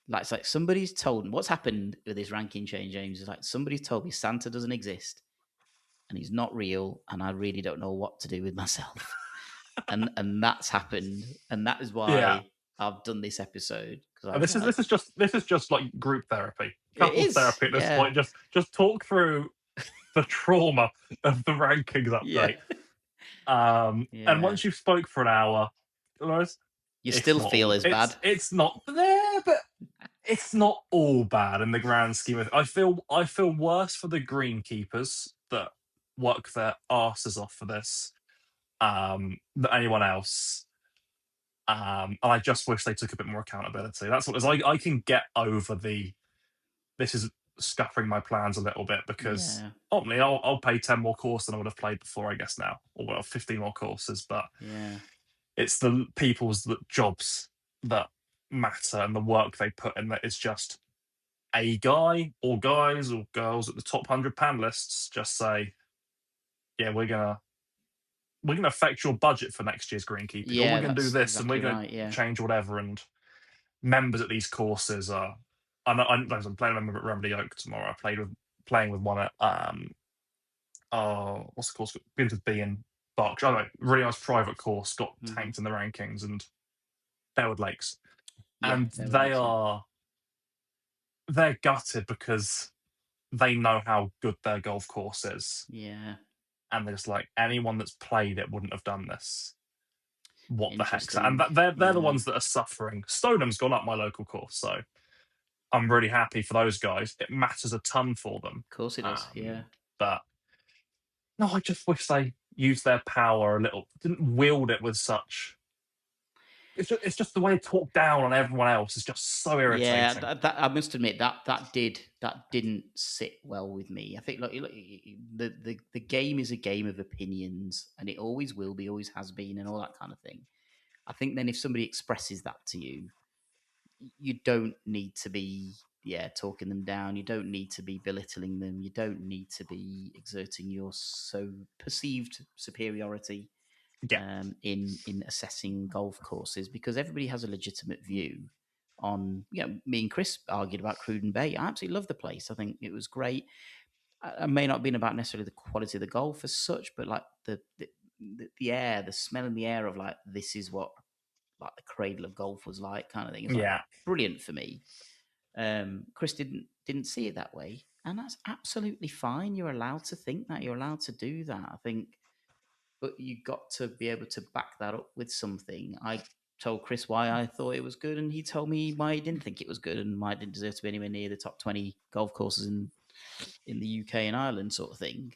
like. It's like somebody's told me what's happened with this ranking change, James. Is like somebody's told me Santa doesn't exist and he's not real, and I really don't know what to do with myself. And that's happened, and that is yeah. why I've done this episode because I And was like, this is just like group therapy, it couples is, therapy at this yeah, point. Just talk through the trauma of the rankings yeah, update. And yeah. once you've spoke for an hour, Lewis, You it's still not feel all as bad. it's not there, but it's not all bad in the grand scheme of. I feel worse for the greenkeepers that work their asses off for this than anyone else. And I just wish they took a bit more accountability. That's what it is. I can get over this is scuppering my plans a little bit because Yeah, ultimately I'll pay 10 more courses than I would have played before, I guess now, or well, 15 more courses. But yeah, it's the people's jobs that matter and the work they put in that is just a guy or guys or girls at the top 100 panelists just say, yeah, we're gonna affect your budget for next year's greenkeeping, or we're yeah. gonna do That's this and we're exactly gonna right. Yeah. change whatever. And members at these courses are. I'm playing a member at Remedy Oak tomorrow. Playing with one at what's the course? Begins with B in Berkshire. I don't know, really nice private course, got Hmm. tanked in the rankings, and Bearwood Lakes, Yeah, and there links. Yeah, they're gutted because they know how good their golf course is, yeah. and they're just like, anyone that's played it wouldn't have done this. What the heck's that? And Interesting. they're the Yeah, ones that are suffering. Stoneham's gone up my local course, so I'm really happy for those guys. It matters a ton for them. of course it does. Yeah, But no, I just wish they used their power a little, didn't wield it with such. It's just the way they talk down on everyone else is just so yeah. irritating. That I must admit that didn't sit well with me. I think the game is a game of opinions, and it always will be, always has been, and all that kind of thing. I think then if somebody expresses that to you, you don't need to be talking them down. You don't need to be belittling them. You don't need to be exerting your so perceived superiority Yeah, in assessing golf courses because everybody has a legitimate view on. Me and Chris argued about Cruden Bay. I absolutely love the place. I think it was great. I may not have been about necessarily the quality of the golf as such, but like the air, the smell in the air of like this is what like the cradle of golf was like, kind of thing. It's like Yeah. brilliant for me. Chris didn't see it that way, and that's absolutely fine. You're allowed to think that. You're allowed to do that. I think, but you got to be able to back that up with something. I told Chris why I thought it was good, and he told me why he didn't think it was good, and why it didn't deserve to be anywhere near the top 20 golf courses in the UK and Ireland, sort of thing.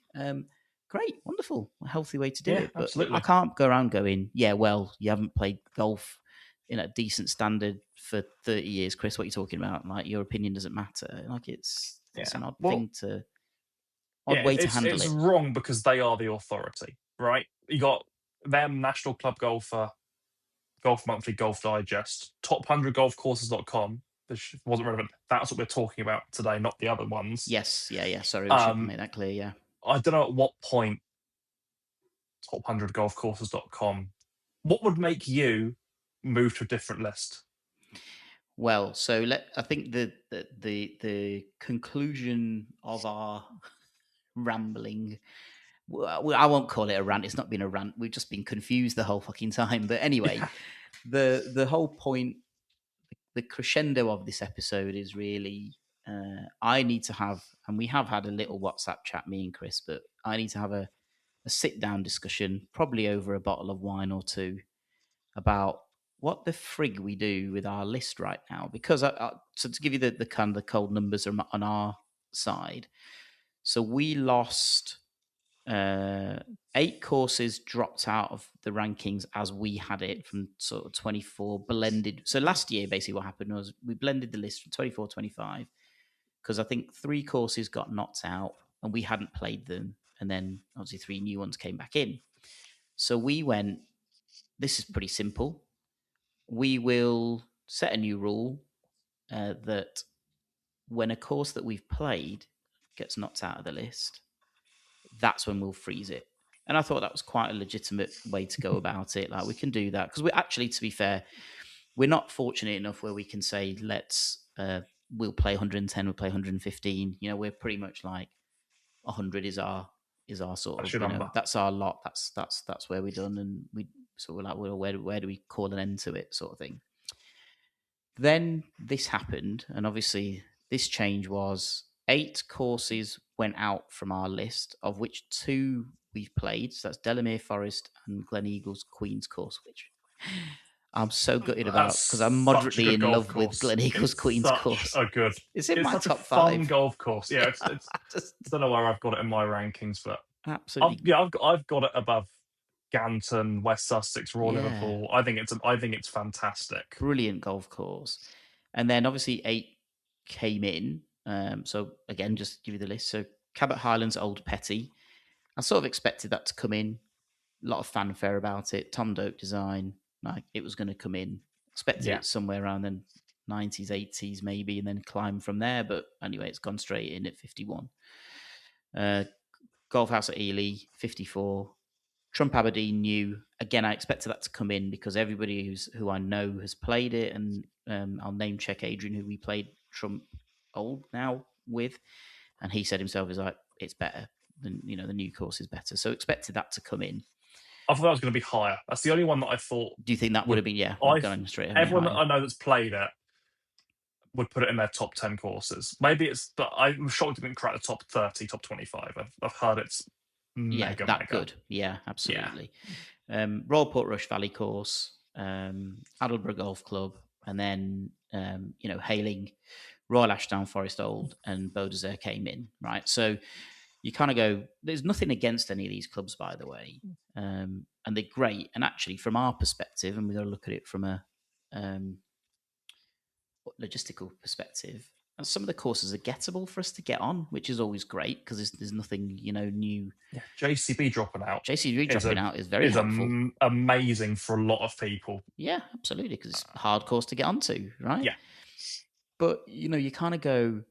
Great, wonderful, a healthy way to do Yeah, it. But I absolutely. can't go around going, yeah, well, you haven't played golf in a decent standard for 30 years, Chris. What are you talking about? Like, your opinion doesn't matter. Like, it's Yeah. an Well, odd yeah, way to handle it's it. wrong because they are the authority, right? You got them, National Club Golfer, Golf Monthly, Golf Digest, top100golfcourses.com. This wasn't relevant. That's what we're talking about today, not the other ones. Yes, yeah. Sorry, we should Um, make that clear. Yeah. I don't know at what point top100golfcourses.com. What would make you move to a different list? Well, so I think the conclusion of our rambling. Well, I won't call it a rant. It's not been a rant. We've just been confused the whole fucking time. But anyway, Yeah. the whole point, the crescendo of this episode is really I need to have, and we have had a little WhatsApp chat, me and Chris, but I need to have a sit down discussion, probably over a bottle of wine or two, about what the frig we do with our list right now. Because so to give you the kind of the cold numbers on our side, so we lost 8 courses dropped out of the rankings as we had it from sort of 24 blended. So last year, basically, what happened was we blended the list from 24, 25, because I think 3 courses got knocked out and we hadn't played them. And then obviously 3 new ones came back in. So we went, this is pretty simple. We will set a new rule that when a course that we've played gets knocked out of the list, that's when we'll freeze it. And I thought that was quite a legitimate way to go about it. Like, we can do that because we're actually, to be fair, we're not fortunate enough where we can say, we'll play 110, we'll play 115. You know, we're pretty much like 100 is our sort That's of, your you know, number. that's our lot. That's where we're done. And we're like, well, where do we call an end to it, sort of thing. Then this happened, and obviously this change was 8 courses went out from our list, of which 2 we've played. So that's Delamere Forest and Glen Eagles Queen's Course, which I'm so gutted about because I'm That's such a moderately good in golf love with course. Glen Eagles It's Queen's such Course. a good. It's in It's my such a top fun 5. golf course. Yeah, I it's. just I don't know where I've got it in my rankings, but absolutely, I've got it above Ganton, West Sussex, Royal yeah, Liverpool. I think it's fantastic. brilliant golf course. And then obviously 8 came in. So again, just give you the list. So Cabot Highlands, Old Petty. I sort of expected that to come in. A lot of fanfare about it. Tom Doak design, like it was going to come in. Expected Yeah. it somewhere around the 90s, 80s maybe, and then climb from there. But anyway, it's gone straight in at 51. Golf House at Elie, 54. Trump Aberdeen new. Again, I expected that to come in because everybody who I know has played it, and I'll name check Adrian, who we played Trump Old now with, and he said himself is like, it's better than, you know, the new course is better. So expected that to come in. I thought that was going to be higher. That's the only one that I thought Do you think that would would. have been, yeah, would have I gone straight a bit Everyone that higher? I know that's played it would put it in their top 10 courses. Maybe it's, but I'm shocked it didn't crack the top 30, top 25. I've heard it's Yeah, mega, that mega. good. Yeah, Yeah. absolutely. Royal Portrush Valley course, Adelborough Golf Club, and then you know, Hailing, Royal Ashdown Forest Old, and Beaudesert came in, right? So you kind of go, there's nothing against any of these clubs, by the way, and they're great. And actually, from our perspective, and we've got to look at it from a logistical perspective, and some of the courses are gettable for us to get on, which is always great because there's nothing, you know, new. Yeah. JCB dropping out JCB dropping out is very is helpful. amazing for a lot of people. Yeah, absolutely, because it's a hard course to get onto, right? Yeah. But you know, you kind of go,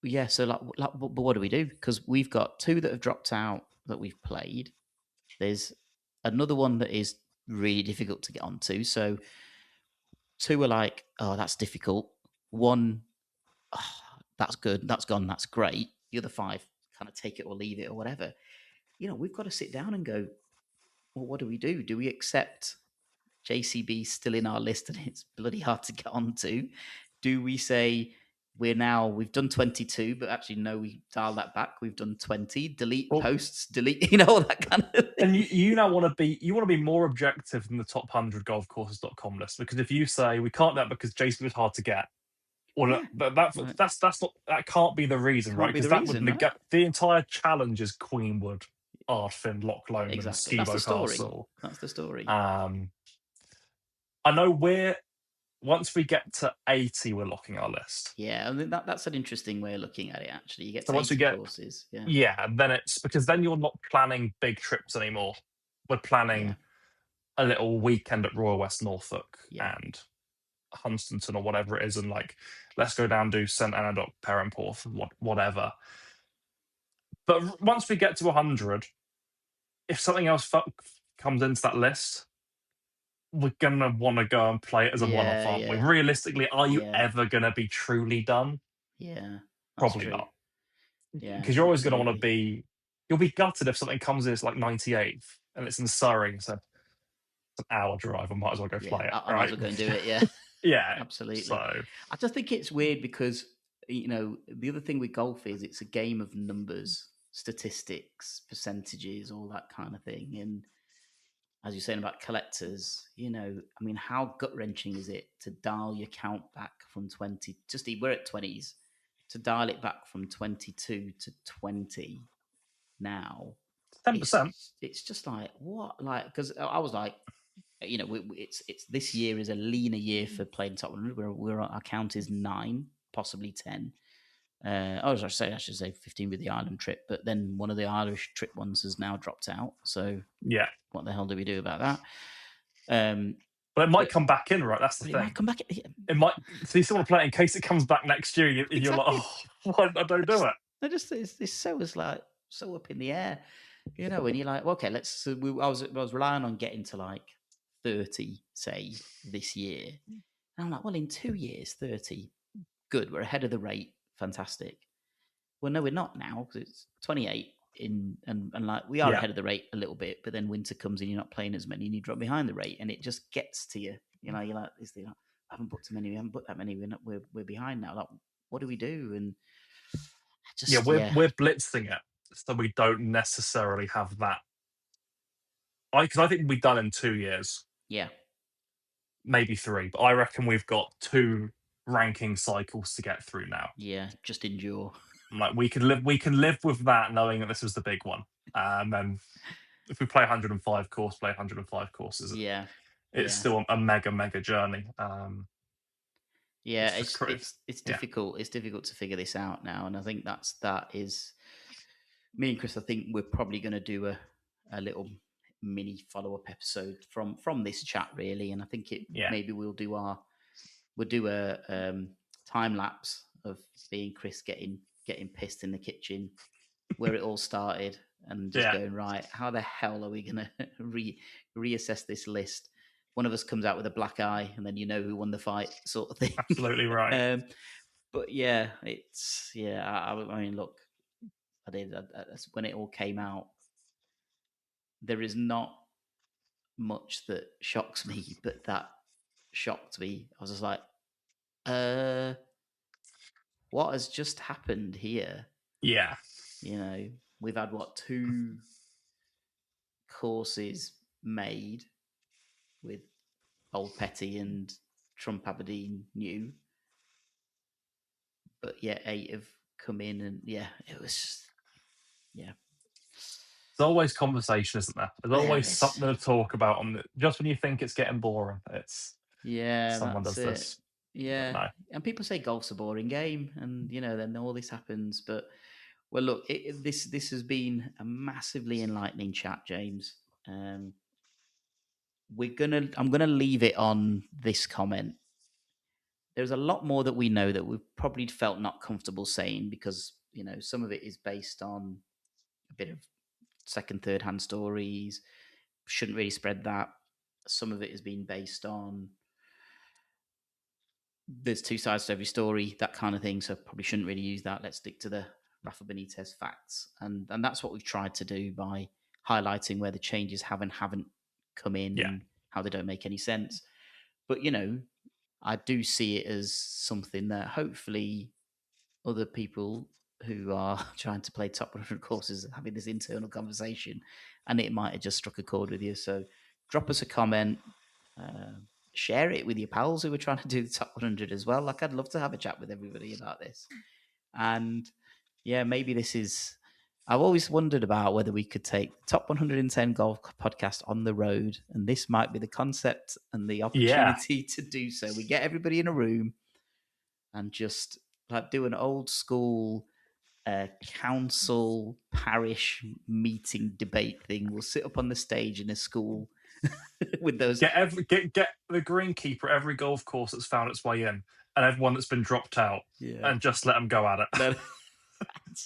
yeah. So but what do we do? Because we've got 2 that have dropped out that we've played. There's another one that is really difficult to get onto. So 2 are like, oh, that's difficult. 1, oh, that's good. That's gone. That's great. The other 5 kind of take it or leave it or whatever. You know, we've got to sit down and go, well, what do we do? Do we accept JCB still in our list and it's bloody hard to get onto? Do we say we've done 22, but actually no, we dial that back. We've done 20. Delete Well, posts, delete, all that kind of thing. and you now want to be more objective than the top 100 golfcourses.com list, because if you say we can't do that because JCB was hard to get, well, Yeah, right. that's not, that can't be the reason, right? Can't be Because the that would reason, right? negate the entire challenge is Queenwood, Ardfin, Loch Lomond, and Exactly. That's the Skibo story. Castle. That's the story. I know once we get to 80, we're locking our list. Yeah, I mean, that's an interesting way of looking at it, actually. You get So to once we 80 get, courses. Yeah. yeah, then it's because then you're not planning big trips anymore. We're Yeah. planning a little weekend at Royal West Norfolk Yeah. and Hunstanton or whatever it is, and like, let's go down, do St Anadoc, Perranporth, whatever. But once we get to 100, if something else comes into that list, we're gonna want to go and play it as a one-off, Yeah. aren't we? Yeah. Realistically, are you Yeah. ever gonna be truly done? Yeah. That's Probably true. not, Yeah, because you're always gonna want to absolutely. be. You'll be gutted if something comes in, it's like 98th and it's in Surrey, so it's an hour drive. I might as well go Yeah. play it, I might as right? well go and do it. Yeah. Yeah. Absolutely. So I just think it's weird because, the other thing with golf is it's a game of numbers, statistics, percentages, all that kind of thing. And as you're saying about collectors, I mean, how gut wrenching is it to dial your count back from 20? We're at 20s, to dial it back from 22 to 20 now. 10%. It's just like, what? Like, because I was like, it's this year is a leaner year for playing top 100. Our count is 9, possibly 10. I should say 15 with the Ireland trip, but then one of the Irish trip ones has now dropped out. So Yeah. what the hell do we do about that? But it might But come back in, right? That's the but it might thing. come back. It might. So you still want to play it in case it comes back next year. You're like, Exactly. oh, why did I don't do it? It's so was like so up in the air, and you're like, well, okay, let's. I was relying on getting to like 30, say, this year. And I'm like, well, in 2 years, 30, good. We're ahead of the rate. Fantastic. Well, no, we're not now because it's 28 and like we are Yeah. ahead of the rate a little bit, but then winter comes in, you're not playing as many and you drop behind the rate and it just gets to you. You're like, I haven't booked too many, we haven't booked that many, we're behind now. Like, what do we do? And Yeah, just, we're blitzing it, so we don't necessarily have that. Because I think we'll be done in 2 years, yeah, maybe 3. But I reckon we've got 2 ranking cycles to get through now. yeah, just endure. Like we can live with that, knowing that this was the big one. And then if we play 105 course, play 105 courses. Yeah, It's yeah. still a mega journey. Yeah, It's just crazy. it's Yeah. difficult. It's difficult to figure this out now, and I think that is me and Chris. I think we're probably going to do a little mini follow up episode from this chat, really. And I think Yeah. maybe we'll do a time lapse of being Chris getting pissed in the kitchen where it all started, and just Yeah. going, right, how the hell are we going to reassess this list? One of us comes out with a black eye, and then you know who won the fight, sort of thing. Absolutely right. But yeah, I mean, look, when it all came out, there is not much that shocks me, but that shocked me. I was just like, what has just happened here? Yeah. We've had 2 courses made with Old Petty and Trump Aberdeen New, but yeah, 8 have come in, and yeah, it was just, yeah. There's always conversation, isn't there? There's There always is. something to talk about just when you think it's getting boring, Yeah, someone that's does it. this. But Yeah, no. and people say golf's a boring game, and then all this happens. But well, look, this has been a massively enlightening chat, James. I'm gonna leave it on this comment. There's a lot more that we know that we've probably felt not comfortable saying because some of it is based on a bit of second, third hand stories. Shouldn't really spread that. Some of it has been based on there's 2 sides to every story, that kind of thing. So probably shouldn't really use that. Let's stick to the Rafa Benitez facts, and that's what we've tried to do by highlighting where the changes haven't come in Yeah. and how they don't make any sense. But I do see it as something that hopefully other people who are trying to play top 100 courses are having this internal conversation, and it might have just struck a chord with you. So drop us a comment, share it with your pals who are trying to do the top 100 as well. Like, I'd love to have a chat with everybody about this. And yeah, maybe this is. I've always wondered about whether we could take the top 110 golf podcast on the road, and this might be the concept and the opportunity to do so. We get everybody in a room and just like do an old school council parish meeting debate thing. We'll sit up on the stage in a school with those. Get the greenkeeper at every golf course that's found its way in, and everyone that's been dropped out, and just let them go at it.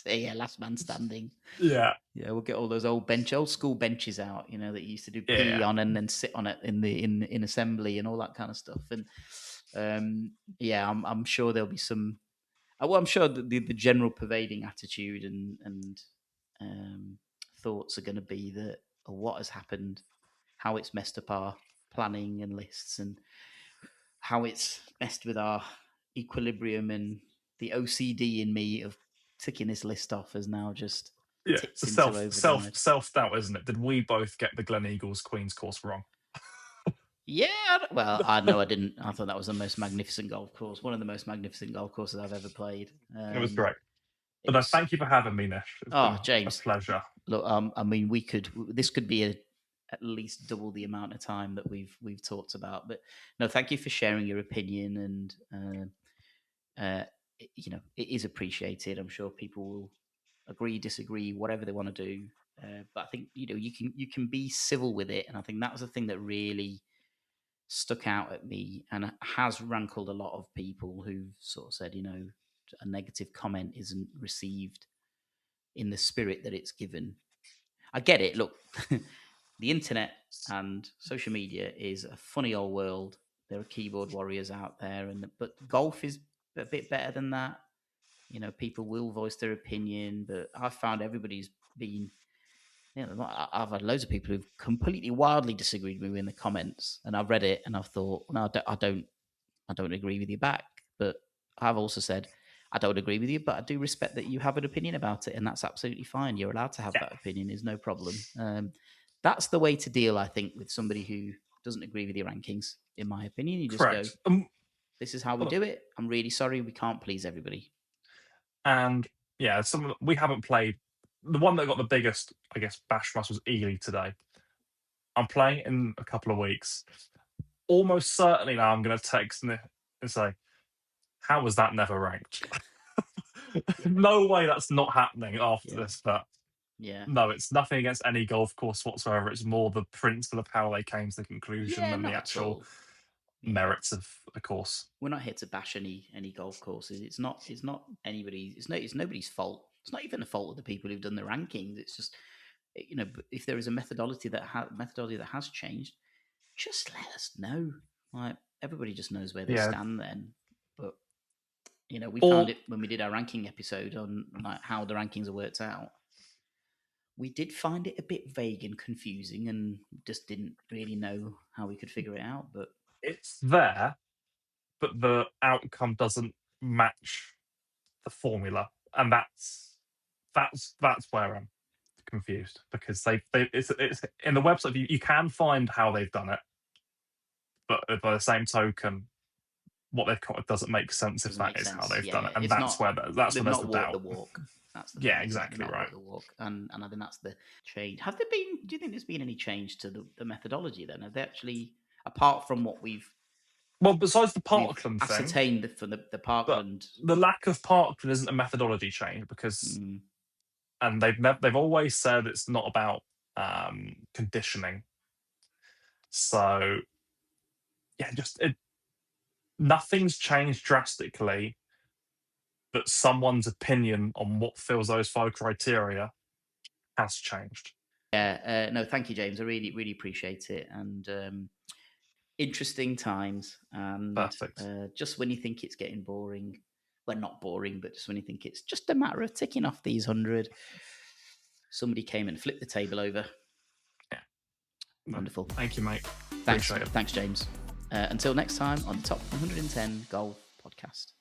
Yeah, last man standing. Yeah, we'll get all those old school benches out, that you used to do pee on and then sit on it in assembly and all that kind of stuff. And I'm sure there'll be some. Well, I'm sure that the general pervading attitude and thoughts are going to be that what has happened, how it's messed up our planning and lists, and how it's messed with our equilibrium, and the OCD in me of ticking this list off has now just tipped into overdrive. Self doubt, isn't it? Did we both get the Glen Eagles Queen's course wrong? Yeah, well, I know I didn't. I thought that was the most magnificent golf course, one of the most magnificent golf courses I've ever played. It was great. But thank you for having me, Nish. It's been James, a pleasure. Look, I mean, this could be at least double the amount of time that we've talked about. But no, thank you for sharing your opinion, and it is appreciated. I'm sure people will agree, disagree, whatever they want to do. But I think you can be civil with it, and I think that was the thing that really stuck out at me and has rankled a lot of people who've sort of said, a negative comment isn't received in the spirit that it's given. I get it. Look, the internet and social media is a funny old world. There are keyboard warriors out there, but golf is a bit better than that. People will voice their opinion, but I've found everybody's been. I've had loads of people who've completely wildly disagreed with me in the comments, and I've read it and I've thought, no, I don't agree with you back. But I've also said, I don't agree with you, but I do respect that you have an opinion about it, and that's absolutely fine. You're allowed to have that opinion. Is no problem. That's the way to deal, I think, with somebody who doesn't agree with your rankings. In my opinion, you just go, "This is how we do it. I'm really sorry, we can't please everybody." And yeah, we haven't played. The one that got the biggest, I guess, bash from us was Elie today. I'm playing in a couple of weeks. Almost certainly now I'm going to text and say, how was that never ranked? No way that's not happening after this. But no, it's nothing against any golf course whatsoever. It's more the principle of how they came to the conclusion than the actual merits of a course. We're not here to bash any golf courses. It's not anybody's. It's nobody's fault. It's not even the fault of the people who've done the rankings. It's just if there is a methodology that has changed, just let us know. Like, everybody just knows where they stand then. But we found it when we did our ranking episode on like how the rankings are worked out. We did find it a bit vague and confusing, and just didn't really know how we could figure it out. But it's there, but the outcome doesn't match the formula, and that's where I'm confused, because it's in the website. You can find how they've done it, but by the same token, what they've got doesn't make sense if that is how they've done it, and that's where there's the doubt. The walk. That's the exactly right. The walk, and I think that's the change. Have there been? Do you think there's been any change to the methodology then? Have they actually, apart from what we've besides the Parkland thing, ascertained from the Parkland, the lack of Parkland isn't a methodology change, because and they've always said it's not about conditioning. So yeah, nothing's changed drastically, but someone's opinion on what fills those 5 criteria has changed. Yeah, no, thank you, James. I really, really appreciate it, and interesting times. And just when you think it's getting boring, well, not boring, but just when you think it's just a matter of ticking off these 100, somebody came and flipped the table over. Yeah, wonderful. Thank you, mate. Appreciate it. Thanks, James. Until next time on the Top 110 Golf Podcast.